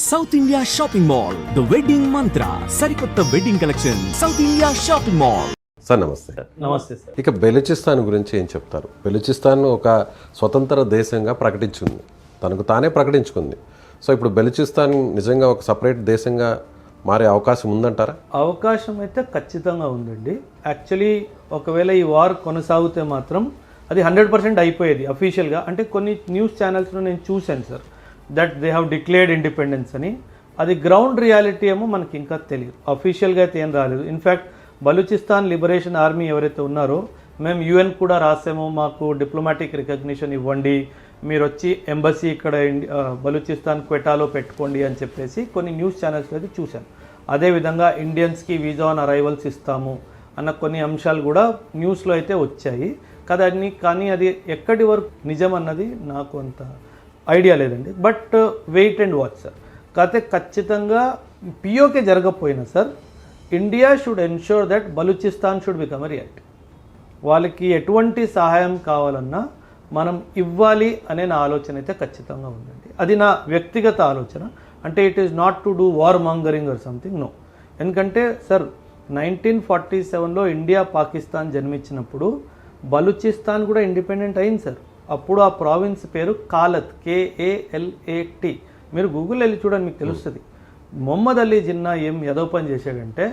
South India shopping mall the wedding మంత్ర సరికొత్త wedding collection south India shopping mall. Sir నమస్తే. నమస్తే sir. ఇక బెలూచిస్తాన్ గురించి ఏం చెప్తారు? బెలూచిస్తాన్ ఒక స్వతంత్ర దేశంగా ప్రకటించింది, తనకు తానే ప్రకటించుకుంది. సో ఇప్పుడు బెలూచిస్తాన్ నిజంగా ఒక సపరేట్ దేశంగా మారే అవకాశం ఉందంటారా? అవకాశం అయితే ఖచ్చితంగా ఉందండి. యాక్చువల్లీ ఒకవేళ ఈ వార్ కొనసాగితే మాత్రం అది 100% అయిపోయేది అఫీషియల్గా. అంటే కొన్ని న్యూస్ ఛానల్స్లో నేను చూశాను sir, that they have declared independence అని. అది గ్రౌండ్ రియాలిటీ ఏమో మనకి ఇంకా తెలియదు, అఫీషియల్గా అయితే ఏం రాలేదు. ఇన్ఫ్యాక్ట్ బలూచిస్తాన్ లిబరేషన్ ఆర్మీ ఎవరైతే ఉన్నారో మేము యుఎన్ కూడా రాసాము, మాకు డిప్లొమాటిక్ రికగ్నిషన్ ఇవ్వండి, మీరు వచ్చి ఎంబసీ ఇక్కడ బలూచిస్తాన్ క్వెటాలో పెట్టుకోండి అని చెప్పేసి కొన్ని న్యూస్ ఛానల్స్లో అయితే చూశాను. అదేవిధంగా ఇండియన్స్కి వీజా ఆన్ అరైవల్స్ ఇస్తాము అన్న కొన్ని అంశాలు కూడా న్యూస్లో అయితే వచ్చాయి కదా. కానీ అది ఎక్కడి వరకు నిజం అన్నది నాకు అంత ఐడియా లేదండి. But wait and watch sir. కాకపోతే ఖచ్చితంగా పిఓకే జరగకపోయినా sir, India should ensure that Balochistan should become a reality. వాళ్ళకి ఎటువంటి సహాయం కావాలన్నా మనం ఇవ్వాలి అనే నా ఆలోచన అయితే ఖచ్చితంగా ఉందండి. అది నా వ్యక్తిగత ఆలోచన. అంటే it is not to do war mongering or something, no. ఎందుకంటే సార్ 1947లో ఇండియా పాకిస్తాన్ జన్మించినప్పుడు బలూచిస్తాన్ కూడా ఇండిపెండెంట్ అయింది సార్. అప్పుడు ఆ ప్రావిన్స్ పేరు కాలత్, KALAT. మీరు గూగుల్ వెళ్ళి చూడండి, మీకు తెలుస్తుంది. మొహమ్మద్ అలీ జిన్నా ఏం ఏదో పని చేశాడంటే,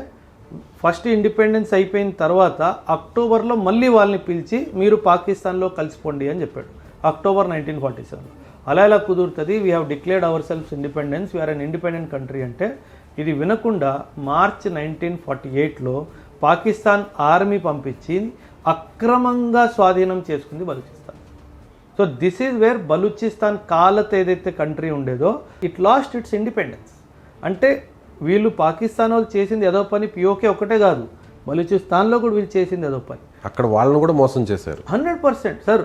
ఫస్ట్ ఇండిపెండెన్స్ అయిపోయిన తర్వాత అక్టోబర్లో మళ్ళీ వాళ్ళని పిలిచి మీరు పాకిస్తాన్లో కలిసిపోండి అని చెప్పాడు, అక్టోబర్ 1947లో. అలా ఎలా కుదురుతుంది? We have declared our selfs independence, we are an independent country అంటే. ఇది వినకుండా మార్చ్ 1948లో పాకిస్తాన్ ఆర్మీ పంపించి అక్రమంగా స్వాధీనం చేసుకుంది Balochistan. So this is where Balochistan కాలత్ ఏదైతే కంట్రీ ఉండేదో ఇట్ లాస్ట్ ఇట్స్ ఇండిపెండెన్స్. అంటే వీళ్ళు పాకిస్తాన్ వాళ్ళు చేసింది ఏదో పని, పిఓకే ఒకటే కాదు, బలూచిస్తాన్లో కూడా వీళ్ళు చేసింది ఏదో పని. అక్కడ వాళ్ళని కూడా మోసం చేశారు. 100% సార్.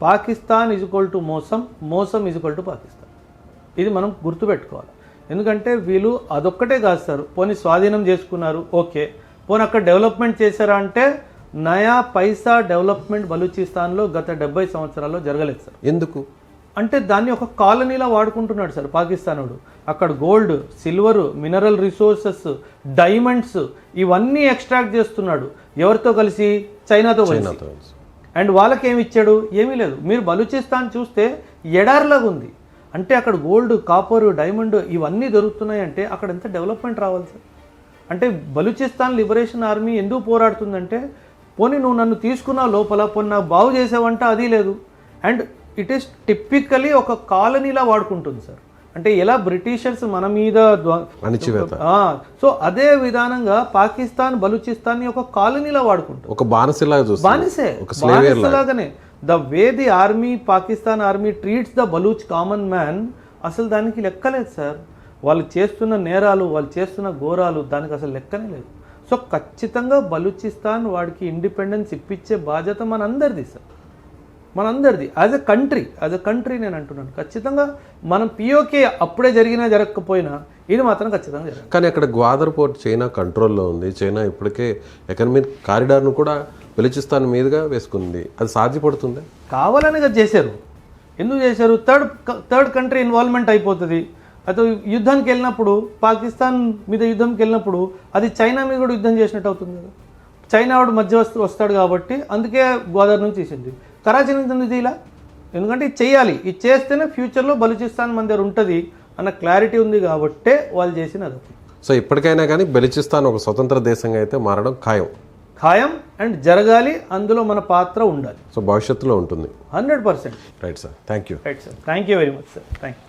పాకిస్తాన్ ఈజ్ఈక్వల్ టు మోసం, మోసం ఈజ్ఈక్వల్ టు పాకిస్తాన్. ఇది మనం గుర్తుపెట్టుకోవాలి. ఎందుకంటే వీళ్ళు అదొక్కటే కాదు సార్, పోనీ స్వాధీనం చేసుకున్నారు, ఓకే, పోనీ అక్కడ డెవలప్మెంట్ చేశారా అంటే నయా పైసా డెవలప్మెంట్ బలూచిస్తాన్లో గత 70 సంవత్సరాల్లో జరగలేదు సార్. ఎందుకు అంటే దాన్ని ఒక కాలనీలా వాడుకుంటున్నాడు సార్ పాకిస్తానుడు. అక్కడ gold, silver, mineral resources, diamonds ఇవన్నీ ఎక్స్ట్రాక్ట్ చేస్తున్నాడు. ఎవరితో కలిసి? చైనాతో కలిసి. అండ్ వాళ్ళకి ఏమి ఇచ్చాడు? ఏమీ లేదు. మీరు బలూచిస్తాన్ చూస్తే ఎడార్లాగా ఉంది. అంటే అక్కడ గోల్డ్, కాపర్, డైమండ్ ఇవన్నీ దొరుకుతున్నాయి అంటే అక్కడ ఎంత డెవలప్మెంట్ రావాలి సార్. అంటే బలూచిస్తాన్ లిబరేషన్ ఆర్మీ ఎందుకు పోరాడుతుందంటే, పోనీ నువ్వు నన్ను తీసుకున్నావు లోపల, పోనీ నాకు బాగు చేసావంటే అది లేదు. అండ్ ఇట్ ఈస్ టిపికలీ ఒక కాలనీలా వాడుకుంటుంది సార్. అంటే ఎలా బ్రిటిషర్స్ మన మీద సో అదే విధానంగా పాకిస్తాన్ బలూచిస్తాన్ని ఒక కాలనీలా వాడుకుంటుంది, ఒక బానిసలాగానే. The way the army, Pakistan army treats the Baloch common man, అసలు దానికి లెక్కలేదు సార్. వాళ్ళు చేస్తున్న నేరాలు, వాళ్ళు చేస్తున్న ఘోరాలు, దానికి అసలు లెక్కనే లేదు. సో ఖచ్చితంగా బలూచిస్తాన్ వాడికి ఇండిపెండెన్స్ ఇప్పించే బాధ్యత మనందరిది సార్, మనందరిది. యాజ్ ఎ కంట్రీ నేను అంటున్నాను. ఖచ్చితంగా మనం పిఓకే అప్పుడే జరిగినా జరగకపోయినా ఇది మాత్రం ఖచ్చితంగా జరగదు. కానీ అక్కడ గ్వాదర్ పోర్ట్ చైనా కంట్రోల్లో ఉంది. చైనా ఇప్పటికే ఎకనామిక్ కారిడార్ను కూడా బలూచిస్తాన్ మీదుగా వేసుకుంది. అది సాధ్యపడుతుంది? కావాలని చేశారు. ఎందుకు చేశారు? థర్డ్ కంట్రీ ఇన్వాల్వ్మెంట్ అయిపోతుంది. అయితే యుద్ధానికి వెళ్ళినప్పుడు, పాకిస్తాన్ మీద యుద్ధంకి వెళ్ళినప్పుడు అది చైనా మీద కూడా యుద్ధం చేసినట్టు అవుతుంది కదా. చైనా వాడు మధ్య వస్తాడు కాబట్టి అందుకే గోదావరి నుంచి తీసింది. కరాచీ నుంచి ఇలా, ఎందుకంటే ఇది చేయాలి, ఇది చేస్తేనే ఫ్యూచర్లో బలూచిస్తాన్ మన దగ్గర ఉంటుంది అన్న క్లారిటీ ఉంది కాబట్టే వాళ్ళు చేసినది. సో ఇప్పటికైనా కానీ బలూచిస్తాన్ ఒక స్వతంత్ర దేశంగా అయితే మారడం ఖాయం అండ్ జరగాలి, అందులో మన పాత్ర ఉండాలి. సో భవిష్యత్తులో ఉంటుంది 100%. Right sir, thank you. Right sir, thank you very much sir, thank you.